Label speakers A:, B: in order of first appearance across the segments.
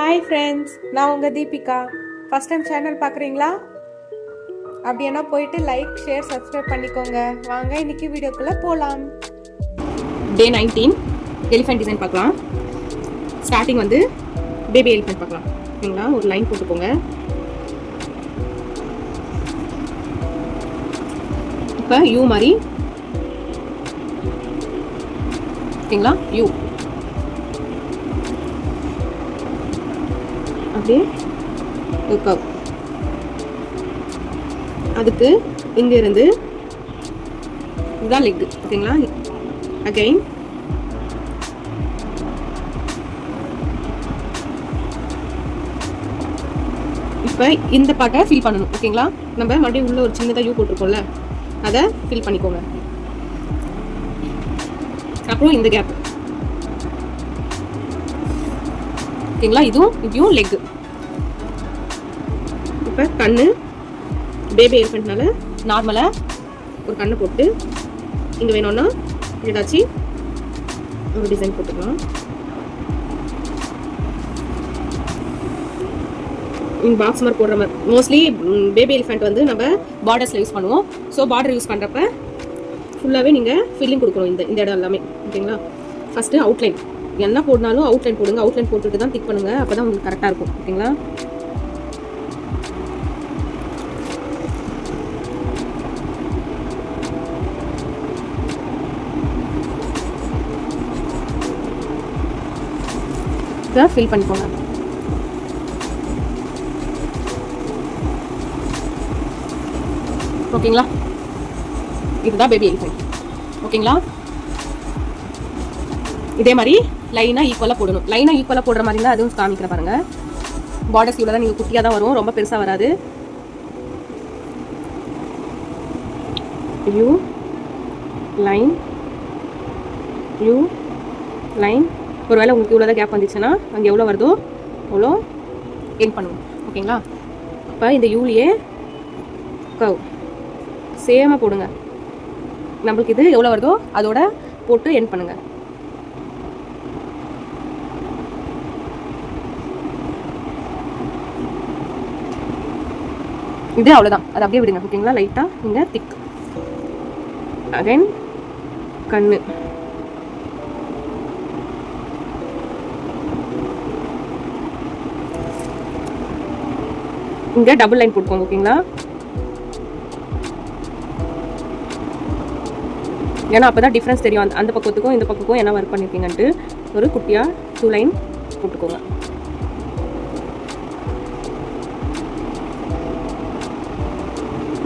A: Hi friends, நான் உங்கள் Deepika. First time channel பார்க்குறீங்களா? அப்படின்னா போயிட்டு லைக், ஷேர், சப்ஸ்கிரைப் பண்ணிக்கோங்க. வாங்க இன்னைக்கு வீடியோக்குள்ளே போகலாம்.
B: டே 19 எலிஃபென்ட் டிசைன் பார்க்கலாம். ஸ்டார்டிங் வந்து பேபி எலிஃபென்ட் பார்க்கலாம். ஓகேங்களா? ஒரு லைன் போட்டுக்கோங்க. இப்போ யூ மாதிரி, ஓகேங்களா? யூ அப்படியே கவ். அதுக்கு இங்க இருந்து இதுதான் லெக். ஓகேங்களா? அகைன் இப்போ இந்த பார்ட்டை ஃபில் பண்ணணும். ஓகேங்களா? நம்ம மறுபடியும் உள்ள ஒரு சின்னதாக யூ போட்டிருக்கோம்ல, அதை ஃபில் பண்ணிக்கோங்க. அப்புறம் இந்த கேப், ஓகேங்களா? இதுவும் லெக். இப்போ கண்ணு பேபி எலிஃபென்ட்னால நார்மலாக ஒரு கண்ணு போட்டு இங்கே வேணும்னா ஏதாச்சும் ஒரு டிசைன் போட்டுக்கலாம். பாக்ஸ் மார்க் போடுற மாதிரி மோஸ்ட்லி பேபி எலிஃபென்ட் வந்து நம்ம பார்டர்ஸில் யூஸ் பண்ணுவோம். ஸோ பார்டர் யூஸ் பண்ணுறப்ப ஃபுல்லாகவே நீங்கள் ஃபில்லிங் கொடுக்கணும் இந்த இடம் எல்லாமே. ஓகேங்களா? ஃபஸ்ட்டு அவுட்லைன் என்ன போடனாலும் அவுட்லைன் போடுங்க. அவுட்லைன் போட்டுட்டு தான் டிக் பண்ணுங்கள். அப்போ தான் உங்களுக்கு கரெக்டாக இருக்கும். ஓகேங்களா? இதை ஃபில் பண்ணிக்கோங்க. ஓகேங்களா? இதுதான் பேபி எலிஃபென்ட். ஓகேங்களா? இதே மாதிரி லைனாக ஈக்குவலாக போடணும். லைனாக ஈக்குவலாக போடுற மாதிரி தான் அதுவும் காமிக்கிற பாருங்க. பார்டர்ஸ் இவ்வளோ தான், நீங்கள் குட்டியாக தான் வரும், ரொம்ப பெருசாக வராது. You line you line. ஒருவேளை உங்களுக்கு இவ்வளோ தான் கேப் வந்துச்சுன்னா அங்கே எவ்வளோ வருதோ அவ்வளோ என் பண்ணுவோம். ஓகேங்களா? இப்போ இந்த யூலியே கவ் சேமாக போடுங்க. நம்மளுக்கு இது எவ்வளோ வருதோ அதோட போட்டு என் பண்ணுங்கள். இது அவ்வளோதான், அது அப்படியே விடுங்க. ஓகேங்களா? லைட்டாக இங்கே திக். அகைன் கண்ணு, இங்கே டபுள் லைன் போட்டுக்கோங்க. ஓகேங்களா? ஏன்னா அப்போ தான் டிஃப்ரென்ஸ் தெரியும் அந்த பக்கத்துக்கும் இந்த பக்கத்துக்கும் என்ன ஒர்க் பண்ணியிருக்கீங்கன்ட்டு. ஒரு குட்டியாக 2 லைன் போட்டுக்கோங்க.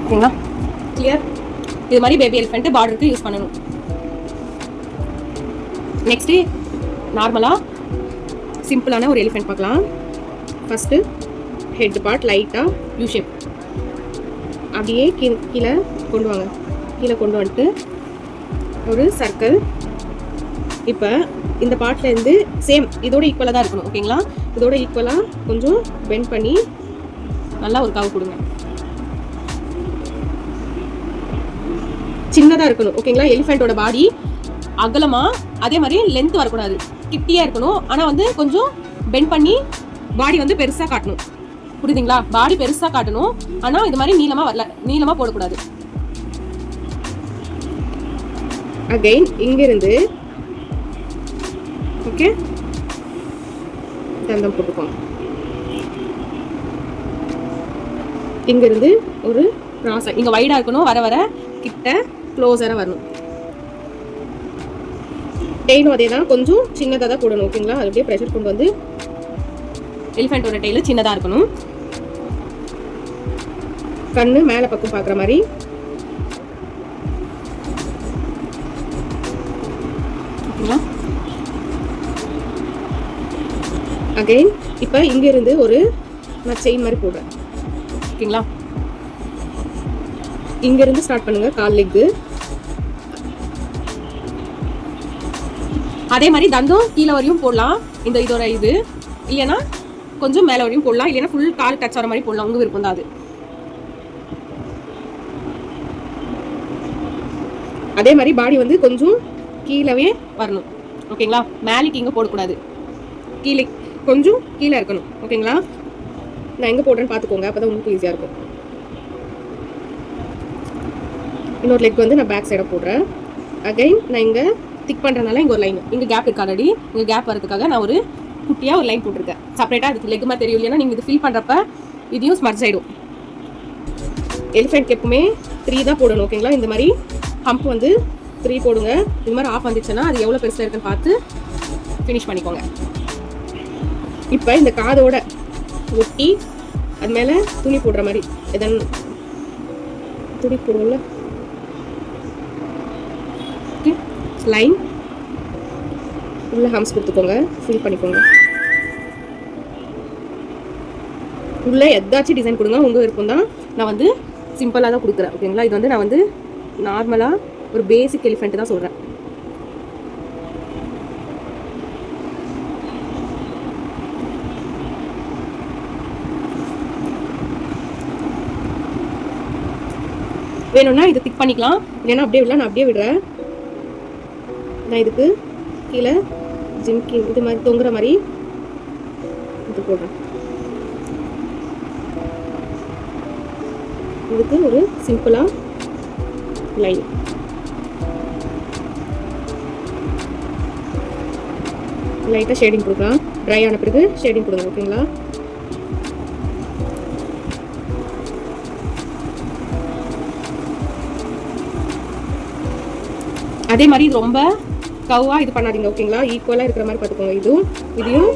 B: ஓகேங்களா? கிளியர்? இது மாதிரி பேபி எலிஃபென்ட் பார்டருக்கு யூஸ் பண்ணணும். நெக்ஸ்ட்டு நார்மலாக சிம்பிளான ஒரு எலிஃபென்ட் பார்க்கலாம். ஃபஸ்ட்டு ஹெட் பார்ட் லைட்டாக யூ ஷேப் அப்படியே கீழே கொண்டு வாங்க. கீழே கொண்டு வந்துட்டு ஒரு சர்க்கிள். இப்போ இந்த பார்ட்லேருந்து சேம் இதோட ஈக்குவலாக தான் இருக்கணும். ஓகேங்களா? இதோட ஈக்குவலாக கொஞ்சம் பெண்ட் பண்ணி நல்லா ஒரு கவ் கொடுங்க. சின்னதாக இருக்கணும். ஓகேங்களா? எலிஃபென்ட்டோட பாடி அகலமாக, அதே மாதிரி லென்த் வரக்கூடாது, கிட்டியாக இருக்கணும். ஆனால் வந்து கொஞ்சம் பெண்ட் பண்ணி பாடி வந்து பெருசாக காட்டணும். புரியுதுங்களா? பாடி பெருசாக காட்டணும், ஆனால் இது மாதிரி நீளமாக வரல, நீளமாக போடக்கூடாது. அகைன் இங்கிருந்து ஓகே தந்தம் போட்டுக்கோங்க. இங்கிருந்து ஒரு கிராஸ், இங்கே வைடாக இருக்கணும், வர வர கிட்ட க்ளோஸராக வரணும். டெய்லும் அதே தான், கொஞ்சம் சின்னதாக தான் போடணும். ஓகேங்களா? அது அப்படியே ப்ரெஷர் கொண்டு வந்து எலிஃபென்ட்டோட டெய்லு சின்னதாக இருக்கணும். கண்ணு மேலே பக்கம் பார்க்குற மாதிரி. ஓகேங்களா? அகைன் இப்போ இங்கிருந்து ஒரு நான் செயின் மாதிரி போடுறேன். ஓகேங்களா? இங்கிருந்து ஸ்டார்ட் பண்ணுங்க, கால் லெக்கு. அதே மாதிரி தந்தம் கீழே வரையும் போடலாம். இதோட இது இல்லைன்னா கொஞ்சம் மேலே வரையும் போடலாம், இல்லைன்னா ஃபுல் கால் டச் ஆகிற மாதிரி போடலாம். உங்கள் விருப்பம் தான் அது. அதே மாதிரி பாடி வந்து கொஞ்சம் கீழவே வரணும். ஓகேங்களா? மேலே இங்கே போடக்கூடாது, கீழே கொஞ்சம் கீழே இருக்கணும். ஓகேங்களா? நான் எங்கே போடுறேன்னு பார்த்துக்கோங்க, அப்போ தான் உங்களுக்கு ஈஸியாக இருக்கும். இன்னொரு லெக் வந்து நான் பேக் சைடாக போடுறேன். அகைன் நான் இங்கே திக் பண்ணுறதுனால இங்கே ஒரு லைன், இங்கே கேப் இருக்கு ஆல்ரெடி. இங்கே கேப் வரதுக்காக நான் ஒரு குட்டியாக ஒரு லைன் போட்டிருக்கேன். செப்பரேட்டாக அதுக்கு லெக் மாதிரி தெரியும் இல்லைன்னா நீங்கள் இது ஃபில் பண்ணுறப்ப இதையும் ஸ்மர்ஜ் ஆகிடும். எலிஃபென்ட்க்கு எப்பவுமே 3 தான் போடணும். ஓகேங்களா? இந்த மாதிரி ஹம்ப் வந்து 3 போடுங்க. இது மாதிரி ஆஃப் வந்துச்சுன்னா அது எவ்வளோ பெருசாக இருக்குன்னு பார்த்து ஃபினிஷ் பண்ணிக்கோங்க. இப்போ இந்த காதோட ஒட்டி அது மேலே துணி போடுற மாதிரி எதன் துணி போடுவோம்ல, லைன் உள்ள ஹம்ஸ் கொடுத்துக்கோங்க, ஃபில் பண்ணிக்கோங்க. உள்ள எதாச்சும் டிசைன் கொடுங்க, உங்கள் விருப்பம் தான். நான் வந்து சிம்பிளாக தான் கொடுக்குறேன். ஓகேங்களா? இது வந்து நான் வந்து நார்மலாக ஒரு பேசிக் எலிஃபெண்ட் தான் சொல்கிறேன். வேணும்னா இதை திக் பண்ணிக்கலாம், இல்லைன்னா அப்படியே விடலாம். நான் அப்படியே விடுறேன். நான் இதுக்கு கீழே ஜிம்கி இது மாதிரி தொங்குற மாதிரி இது போடுறேன். இதுக்கு ஒரு சிம்பிளா லைன். லைட்டாக ஷேடிங் கொடுக்கலாம். ட்ரை ஆன பிறகு ஷேடிங் கொடுங்க. ஓகேங்களா? அதே மாதிரி இது ரொம்ப கவ்வாக இது பண்ணாதீங்க. ஓகேங்களா? ஈக்குவலாக இருக்கிற மாதிரி பார்த்துக்கோங்க. இதையும்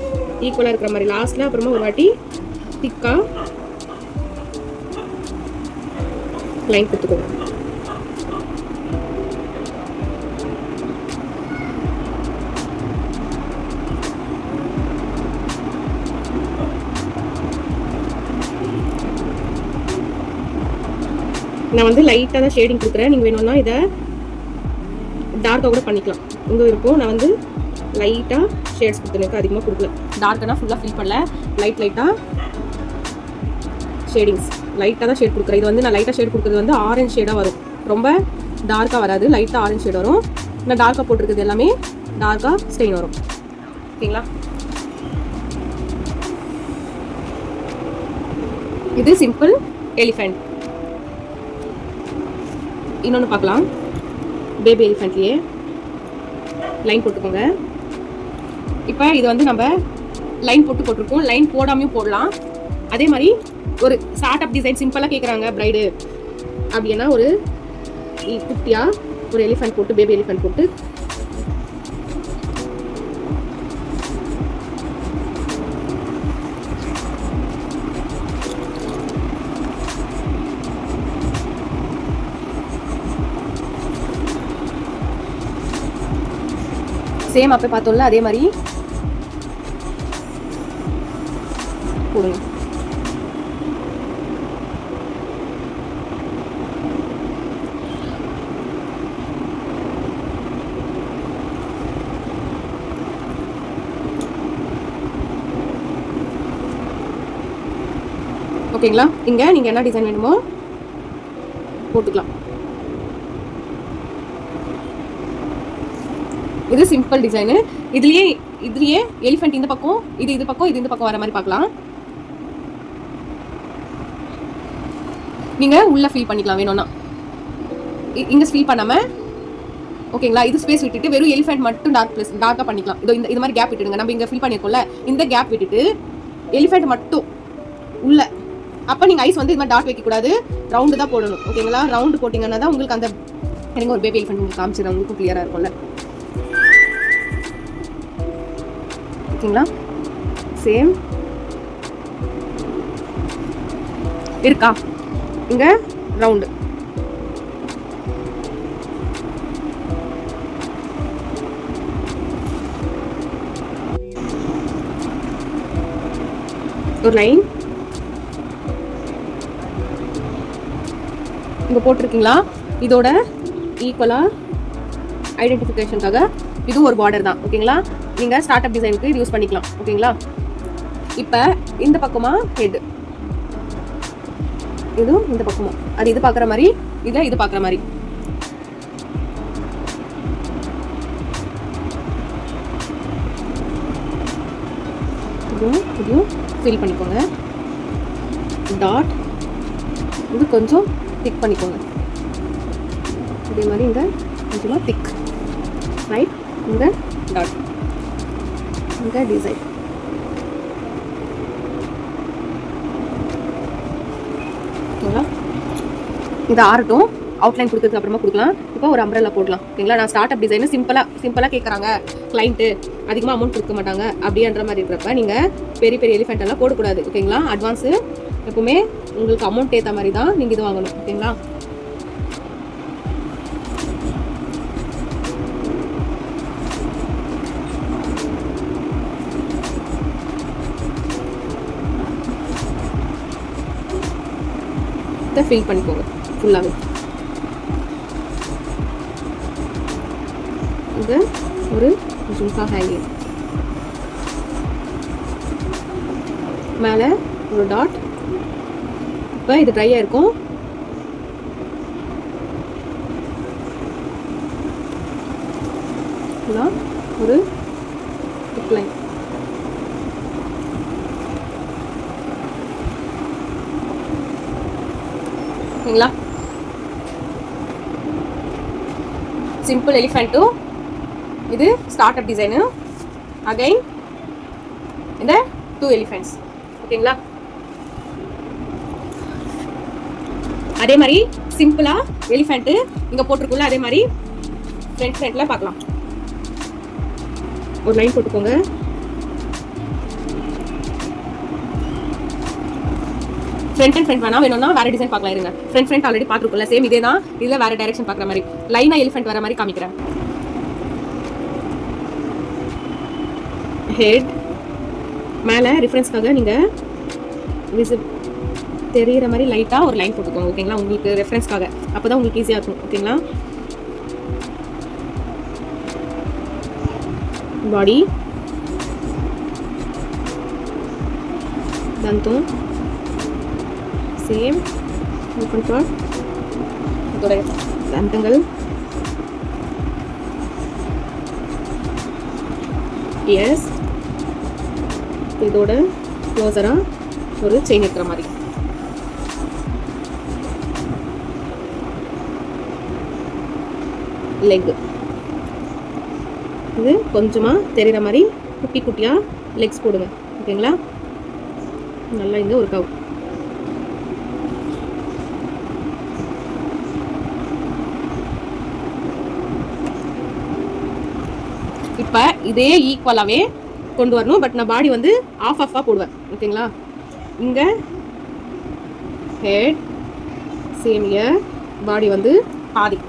B: ஈக்குவலாக இருக்கிற மாதிரி லாஸ்ட்டில் அப்புறமா ஒரு வாட்டி திக்காக லைன் கொடுத்துக்கோங்க. நான் வந்து லைட்டாக தான் ஷேடிங் கொடுக்குறேன். நீங்கள் வேணும்னா இதை டார்க்காக கூட பண்ணிக்கலாம், உங்கள் இருக்கும். நான் வந்து லைட்டாக ஷேட்ஸ் கொடுத்துருக்கேன், அதிகமாக கொடுக்கல. டார்க்காக ஃபுல்லாக ஃபில் பண்ணல, லைட்டாக ஷேடிங்ஸ் லைட்டாக தான் ஷேட் கொடுக்குறேன். இது வந்து நான் லைட்டாக ஷேட் கொடுக்குறது வந்து ஆரஞ்சு ஷேடாக வரும், ரொம்ப டார்க்காக வராது. லைட்டாக ஆரஞ்சு ஷேட் வரும். நான் டார்க்காக போட்டிருக்கிறது எல்லாமே டார்க்காக ஸ்டெயின் வரும். ஓகேங்களா? இது சிம்பிள் எலிஃபெண்ட். இன்னொன்று பார்க்கலாம். பேபி எலிஃபெண்ட்லேயே லைன் போட்டுக்கோங்க. இப்போ இது வந்து நம்ம லைன் போட்டிருக்கோம். லைன் போடாமையும் போடலாம். அதே மாதிரி ஒரு ஸ்டார்ட் அப் டிசைன் சிம்பிளாக கேட்குறாங்க பிரைடு அப்படின்னா ஒரு குட்டியாக ஒரு எலிஃபெண்ட் போட்டு, பேபி எலிஃபெண்ட் போட்டு சேம் அப்போ பார்த்தோம்ல அதே மாதிரி போடுங்க. ஓகேங்களா? இங்கே நீங்கள் என்ன டிசைன் வேணுமோ போட்டுக்கலாம். இது சிம்பிள் டிசைனு. இதுலயே எலிஃபெண்ட் இந்த பக்கம், இது பக்கம், இது இந்த பக்கம் வர மாதிரி பார்க்கலாம். நீங்க உள்ள ஃபில் பண்ணிக்கலாம் வேணும்னா. இங்க ஃபில் பண்ணாம ஓகேங்களா? இது ஸ்பேஸ் விட்டுட்டு வெறும் எலிஃபெண்ட் மட்டும் டார்க்கா பண்ணிக்கலாம். இது மாதிரி கேப் விட்டுடுங்க. நம்ம இங்க ஃபில் பண்ணிருக்கோம்ல, இந்த கேப் விட்டுட்டு எலிஃபெண்ட் மட்டும் உள்ள. அப்ப நீங்க ஐஸ் வந்து இது மாதிரி டாட் வைக்க கூடாது, ரவுண்டு தான் போடணும். ஓகேங்களா? ரவுண்டு போட்டீங்கன்னா தான் உங்களுக்கு அந்த எனக்கு ஒரு பேபி எலிஃபெண்ட் உங்களுக்கு காமிச்சிடும், உங்களுக்கு கிளியரா இருக்கும்ல. ஓகேங்களா? சேம் இருக்கா? இங்க ரவுண்டு. ஒரு லைன் இங்க போட்டிருக்கீங்களா? இதோட ஈக்குவலா ஐடென்டிஃபிகேஷனுக்காக இது ஒரு பார்டர் தான். ஓகேங்களா? நீங்க ஸ்டார்ட் அப் டிசைனுக்கு இது யூஸ் பண்ணிக்கலாம். ஓகேங்களா? இப்ப இந்த பக்கமா ஹெட், இது இந்த பக்கமா, அது இது பாக்குற மாதிரி, இது பாக்குற மாதிரி. அப்புறம் இதையும் ஃபில் பண்ணிக்கோங்க. டாட் இது கொஞ்சம் திக் பண்ணிக்கோங்க. அதே மாதிரி இந்த கொஞ்சமாக திக் ரைட். இந்த டாட் இந்த டிசைன் ஓகேங்களா. இது ஆறட்டும். அவுட்லைன் கொடுத்ததுக்கு அப்புறமா கொடுக்கலாம். இப்போ ஒரு அம்ப்ரெல்லா போடலாம். ஓகேங்களா. நான் ஸ்டார்ட் அப் டிசைன் சிம்பிளாக கேட்குறாங்க கிளைண்ட்டு, அதிகமாக அமௌண்ட் கொடுக்க மாட்டாங்க அப்படின்ற மாதிரி இருக்கிறப்ப நீங்கள் பெரிய பெரிய எலிஃபெண்ட் எல்லாம் போடக்கூடாது. ஓகேங்களா. அட்வான்ஸு எப்பவுமே உங்களுக்கு அமௌண்ட் ஏற்ற மாதிரி தான் நீங்கள் இது வாங்கணும். ஓகேங்களா. இதை ஃபில் பண்ணிக்கோங்க ஃபுல்லாகவே. இது ஒரு ஜும்கா ஹேங்கிங், மேலே ஒரு டாட். இப்போ இது ட்ரையாக இருக்கும். ஒரு லைன் ஓகேங்களா. சிம்பிள் எலிஃபெண்ட்டும் இது ஸ்டார்ட் அப் டிசைனு. அகைன் இந்த 2 எலிஃபெண்ட்ஸ். ஓகேங்களா. அதே மாதிரி சிம்பிளா எலிஃபெண்ட் இங்க போட்டிருக்குள்ள அதே மாதிரி ஃப்ரண்ட்ல பார்க்கலாம். ஒரு லைன் போட்டுக்கோங்க. ஃப்ரண்ட் அண்ட் ஃப்ரண்ட் வேணும்னா வேற டிசைன் பார்க்கலாம். இருங்க, ஃப்ரண்ட் ஆல்ரெடி பார்த்துருக்கோம்ல, சேம் இதே தான். இதில் வேற டைரக்ஷன் பார்க்குற மாதிரி லைனா எலிஃபெண்ட் வர மாதிரி காமிக்கிறேன். ஹெட் மேலே ரெஃபரன்ஸ்க்காக நீங்கள் தெரிகிற மாதிரி லைட்டாக ஒரு லைன் போட்டுக்கோங்க. ஓகேங்களா. உங்களுக்கு ரெஃபரன்ஸ்க்காக, அப்போ தான் உங்களுக்கு ஈஸியாக இருக்கும். ஓகேங்களா. பாடி தந்தம் சேம் ஓப்பன் பாட், இதோட தந்தங்கள், எஸ் இதோட க்ளோஸராக ஒரு செயின் இருக்கிற மாதிரி. லெக் இது கொஞ்சமாக தெரிகிற மாதிரி குட்டி குட்டியாக லெக்ஸ் போடுங்க. ஓகேங்களா. நல்லா இங்கே ஒரு கவ். இப்போ இதே ஈக்குவலாகவே கொண்டு வரணும். பட் நான் பாடி வந்து ஆஃபாக போடுவேன். ஓகேங்களா. இங்கே ஹெட் சேம் இயர், பாடி வந்து பாதி.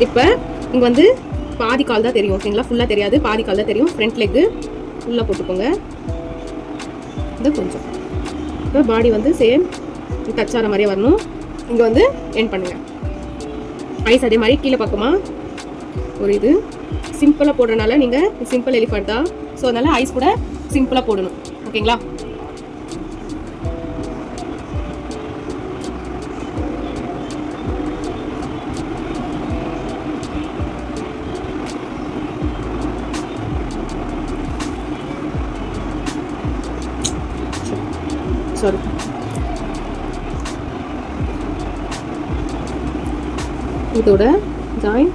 B: இப்போ இங்கே வந்து பாதி கால் தான் தெரியும். ஓகேங்களா. ஃபுல்லாக தெரியாது, பாதி கால் தான் தெரியும். ஃப்ரண்ட் லெக்கு ஃபுல்லாக போட்டுக்கோங்க. இது கொஞ்சம் இப்போ பாடி வந்து சேம் டச் ஆகிற மாதிரியே வரணும். இங்கே வந்து எண்ட் பண்ணுங்கள். ஐஸ் அதே மாதிரி கீழே பக்கமா ஒரு இது சிம்பிளாக போடுறதுனால நீங்கள் சிம்பிள் எலிஃபண்ட் தான். ஸோ அதனால் ஐஸ் கூட சிம்பிளாக போடணும். ஓகேங்களா. சாரி, இதோட ஜாயின்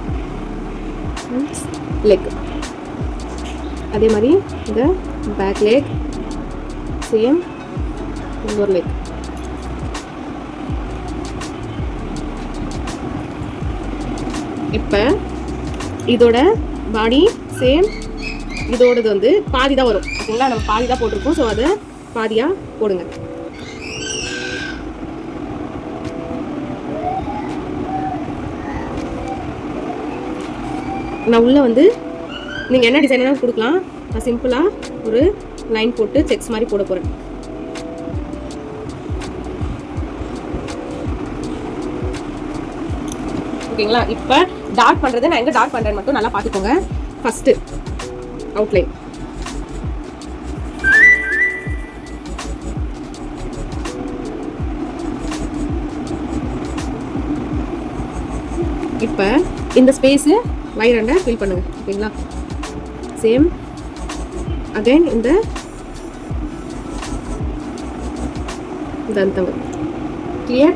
B: லெக் அதே மாதிரி இந்த பேக் லெக் சேம் இன்னொரு லெக். இப்போ இதோட பாடி சேம், இதோடது வந்து பாதி தான் வரும். ஓகேங்களா. நம்ம பாதி தான் போட்டிருக்கோம். ஸோ அதை பாதியாக போடுங்க. நான் உள்ளே வந்து நீங்கள் என்ன டிசைன் வேணாலும் கொடுக்கலாம். நான் சிம்பிளாக ஒரு லைன் போட்டு செக்ஸ் மாதிரி போட போகிறேன். ஓகேங்களா. இப்போ டார்க் பண்ணுறது நான் எங்கே டார்க் பண்ணுறேன்னு மட்டும் நல்லா பார்த்துக்கோங்க. ஃபஸ்ட்டு அவுட்லைன் இப்போ இந்த ஸ்பேஸு வயிறாண்ட ஃபில் பண்ணுங்க. ஓகேங்களா? சேம் அகைன் இந்த தந்தம். கிளியர்?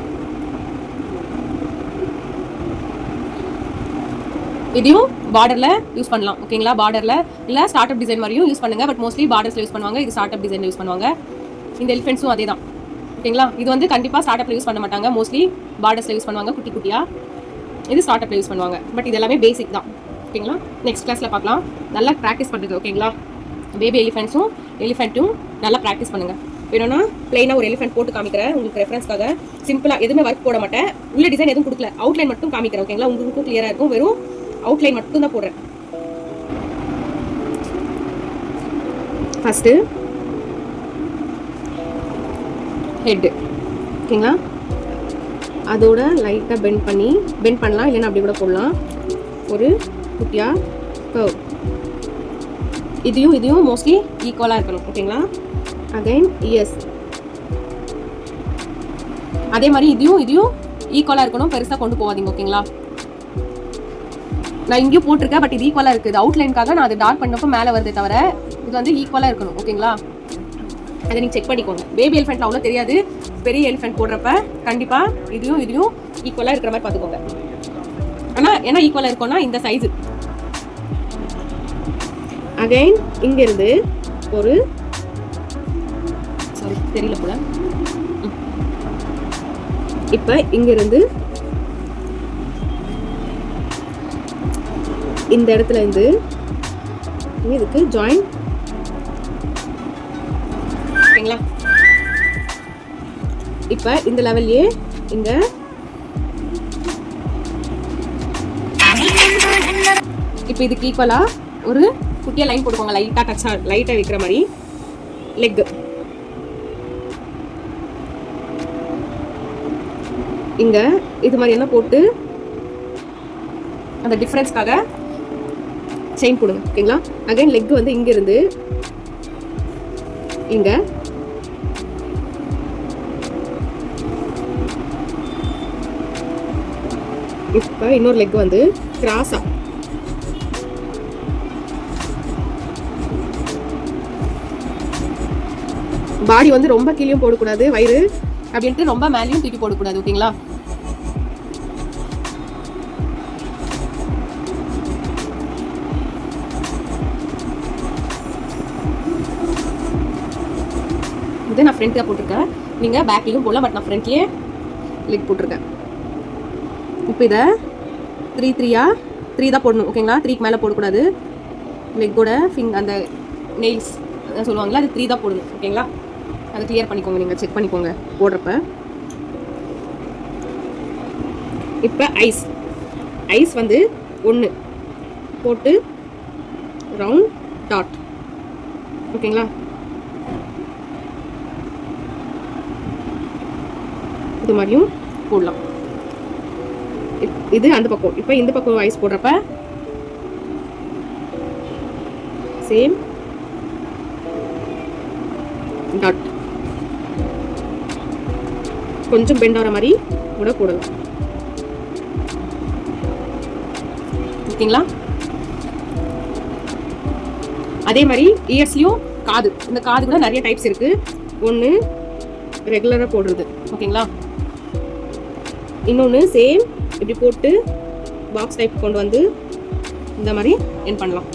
B: இதையும் பார்டரில் யூஸ் பண்ணலாம். ஓகேங்களா? பார்டரில் இல்லை ஸ்டார்ட் அப் டிசைன் மாதிரியும் யூஸ் பண்ணுங்க. பட் மோஸ்ட்லி பார்டர்ஸில் யூஸ் பண்ணுவாங்க. இது ஸ்டார்ட் அப் டிசைன் யூஸ் பண்ணுவாங்க. இந்த எலிஃபென்ட்ஸும் அதே தான். ஓகேங்களா? இது வந்து கண்டிப்பாக ஸ்டார்ட் அப்பில் யூஸ் பண்ண மாட்டாங்க. மோஸ்ட்லி பார்டர்ஸில் யூஸ் பண்ணுவாங்க குட்டி குட்டியாக. இது ஸ்டார்ட் அப்பில் யூஸ் பண்ணுவாங்க. பட் இது எல்லாமே பேசிக் தான். ஓகேங்களா? நெக்ஸ்ட் கிளாஸில் பார்க்கலாம். நல்லா ப்ராக்டிஸ் பண்ணுறது. ஓகேங்களா? பேபி எலிஃபெண்ட்டும் நல்லா ப்ராக்டிஸ் பண்ணுங்கள். வேணும்னா பிளைனாக ஒரு எலிஃபென்ட் போட்டு காமிக்கிறேன் உங்களுக்கு ரெஃபரன்ஸ்க்காக. சிம்பிளாக எதுவுமே ஒர்க் போட மாட்டேன். உள்ள டிசைன் எதுவும் கொடுக்கல. அவுட்லைன் மட்டும் காமிக்கிறேன். ஓகேங்களா? உங்களுக்கும் கிளியராக இருக்கும். வெறும் அவுட்லைன் மட்டும் தான் போடுறேன். First head. ஓகேங்களா? அதோட லைட்டாக பெண்ட் பண்ணலாம். இல்லைன்னா அப்படி கூட போடலாம். ஒரு குட்டியாக கர்வ். இதையும் மோஸ்ட்லி ஈக்குவலாக இருக்கணும். ஓகேங்களா? Again years. அதே மாதிரி இதையும் ஈக்குவலாக இருக்கணும். பெருசாக கொண்டு போகாதீங்க. ஓகேங்களா? நான் இங்கேயும் போட்டிருக்கேன். பட் இது ஈக்குவலாக இருக்குது. அவுட்லைனுக்காக நான் அது டார்க் பண்ணப்போ மேலே வருதே தவிர இது வந்து ஈக்குவலாக இருக்கணும். ஓகேங்களா? அதை நீங்கள் செக் பண்ணிக்கோங்க. பேபி எலிஃபென்ட்ல அவ்வளோ தெரியாது. பெரிய எலிஃபென்ட் போடுறப்ப கண்டிப்பாக இதையும் ஈக்குவலாக இருக்கிற மாதிரி பார்த்துக்கோங்க. ஆனால் ஏன்னா ஈக்குவலாக இருக்கும்னா இந்த சைஸு. அகைன் இங்கேருந்து ஒரு தெரியல போல. இப்போ இங்கிருந்து இந்த இடத்துல இருந்து இதுக்கு ஜாயின். ஓகேங்களா? இப்போ இந்த லெவல்லையே இங்க இப்போ இதுக்கு ஈக்குவலா ஒரு குட்டியா லைன் போட்டுக்கோங்க. லைட்டா வைக்கிற மாதிரி லெக். இங்க இது மாதிரி என்ன போட்டு அந்த டிஃபரன்ஸ்க்காக செயின் போடுங்க. ஓகேங்களா? அகைன் லெக் வந்து இங்க இருந்து இங்க இப்போ இன்னொரு லெக் வந்து கிராஸா பாடி வந்து ரொம்ப கீழேயும் போடக்கூடாது வயிறு அப்படின்ட்டு ரொம்ப மேலேயும் தூக்கி போடக்கூடாது. ஓகேங்களா? இது நான் ஃப்ரண்ட்ல போட்டிருக்கேன். நீங்கள் பேக்லையும் போடலாம். பட் நான் ஃப்ரண்ட்லேயே லெக் போட்டிருக்கேன். இப்போ இதை 3 தான் போடணும். ஓகேங்களா? 3க்கு மேலே போடக்கூடாது. லெக்கோட அந்த நெயில்ஸ் சொல்லுவாங்களா, அது 3 தான் போடணும். ஓகேங்களா? அதை கிளியர் பண்ணிக்கோங்க. நீங்கள் செக் பண்ணிக்கோங்க போடுறப்ப. இப்போ ஐஸ் வந்து 1 போட்டு ரவுண்ட் டாட். ஓகேங்களா? இது மாதிரியும் போடலாம். இது அந்த பக்கம். இப்போ இந்த பக்கம் ஐஸ் போடுறப்ப சேம் டாட் கொஞ்சம் பெண்ட் ஆகிற மாதிரி கூட போடலாம். ஓகேங்களா? அதே மாதிரி இயர்ஸ்லையும் காது. இந்த காது கூட நிறைய டைப்ஸ் இருக்கு. ஒன்று ரெகுலராக போடுறது. ஓகேங்களா? இன்னொன்று சேம் இப்படி போட்டு பாக்ஸ் டைப் கொண்டு வந்து இந்த மாதிரி என் பண்ணலாம்.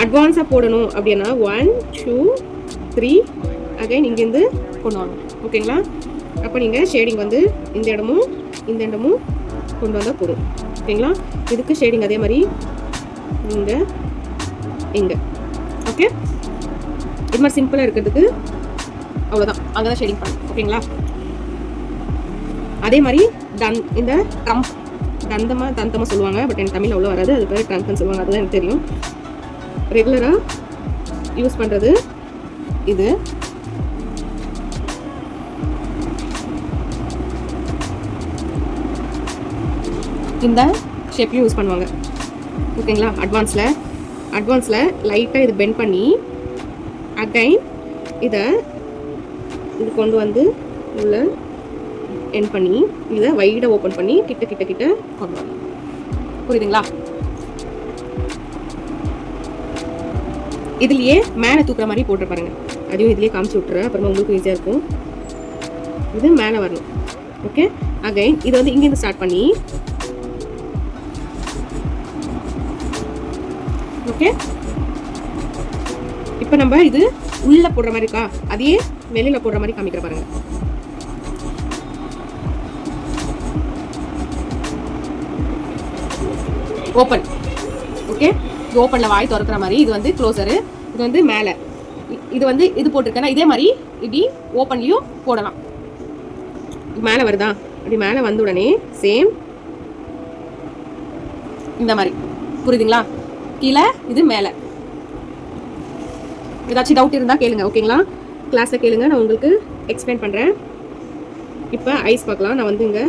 B: அட்வான்ஸாக போடணும் அப்படின்னா 1 2 3 அகைன் இங்கேருந்து கொண்டு வாங்க. ஓகேங்களா? அப்போ நீங்கள் ஷேடிங் வந்து இந்த இடமும் கொண்டு வந்தால் போதும். ஓகேங்களா? இதுக்கு ஷேடிங் அதே மாதிரி இங்கே ஓகே. இது மாதிரி சிம்பிளாக இருக்கிறதுக்கு அவ்வளோதான். அங்கே தான் ஷேடிங் பண்ணணும். ஓகேங்களா? அதே மாதிரி இந்த ட்ரம்ப் தந்தமாக சொல்லுவாங்க. பட் எனக்கு தமிழ் அவ்வளோ வராது. அது பேர் ட்ரம்ப்னு சொல்லுவாங்க. அதுதான் எனக்கு தெரியும். ரெகுலராக யூஸ் பண்ணுறது இது. இந்த ஷேப்பையும் யூஸ் பண்ணுவாங்க. ஓகேங்களா? அட்வான்ஸில் லைட்டாக இது பெண்ட் பண்ணி அகைன் இதை இது கொண்டு வந்து உள்ள என் பண்ணி இதை வைடாக ஓப்பன் பண்ணி கிட்ட கிட்ட கிட்ட கொண்டு வரலாம். புரியுதுங்களா? இதுலயே மேலே தூக்குற மாதிரி போட்டு பாருங்க. அதையும் இதுலயே காமிச்சு விட்டுறேன், அப்புறமா உங்களுக்கு ஈஸியாக இருக்கும். இது மேலே வரணும். ஓகே, அகைன் இது வந்து இங்கேருந்து ஸ்டார்ட் பண்ணி ஓகே. இப்போ நம்ம இது உள்ள போடுற மாதிரி இருக்கா, அதையே வெளியில போடுற மாதிரி காமிக்கிற பாருங்க. ஓப்பன். ஓகே, இது ஓப்பனில் வாய் திறக்கிற மாதிரி. இது வந்து க்ளோசரு, இது வந்து மேலே. இது வந்து இது போட்டிருக்கேன்னா இதே மாதிரி இப்படி ஓப்பன்லையும் போடலாம். மேலே வருதா, அப்படி மேலே வந்த உடனே சேம் இந்த மாதிரி. புரியுதுங்களா? கீழே இது மேலே. ஏதாச்சும் டவுட் இருந்தால் கேளுங்க. ஓகேங்களா? கிளாஸில் கேளுங்க, நான் உங்களுக்கு எக்ஸ்பிளைன் பண்ணுறேன். இப்போ ஐஸ் பார்க்கலாம். நான் வந்து இங்கே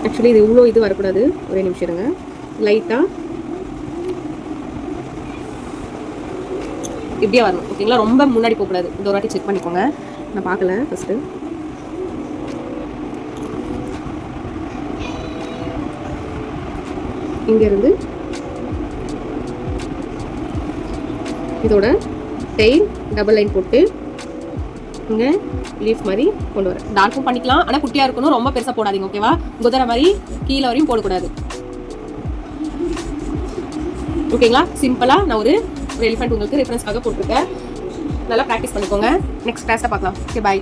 B: ஆக்சுவலி இது இவ்வளோ இது வரக்கூடாது. ஒரே நிமிஷம் இருங்க. லைட்டாக இப்படியே வரணும். ஓகேங்களா? ரொம்ப முன்னாடி போகக்கூடாது. இந்த ஒரு வாட்டி செக் பண்ணிக்கோங்க. நான் பார்க்கல ஃபஸ்ட்டு. இங்கேருந்து இதோட டெயில் டபுள் லைன் போட்டு இங்கே லீஃப் மாதிரி கொண்டு வரேன். டார்க்கும் பண்ணிக்கலாம், ஆனால் குட்டியாக இருக்கணும். ரொம்ப பெருசாக போடாதீங்க. ஓகேவா? குதிரை மாதிரி கீழே வரையும் போடக்கூடாது. ஓகேங்களா? சிம்பிளாக நான் ஒரு எலிஃபென்ட் உங்களுக்கு ரெஃபரன்ஸ்க்காக போட்டிருக்கேன். நல்லா ப்ராக்டிஸ் பண்ணிக்கோங்க. நெக்ஸ்ட் கிளாஸில் பார்க்கலாம். ஓகே, பாய்.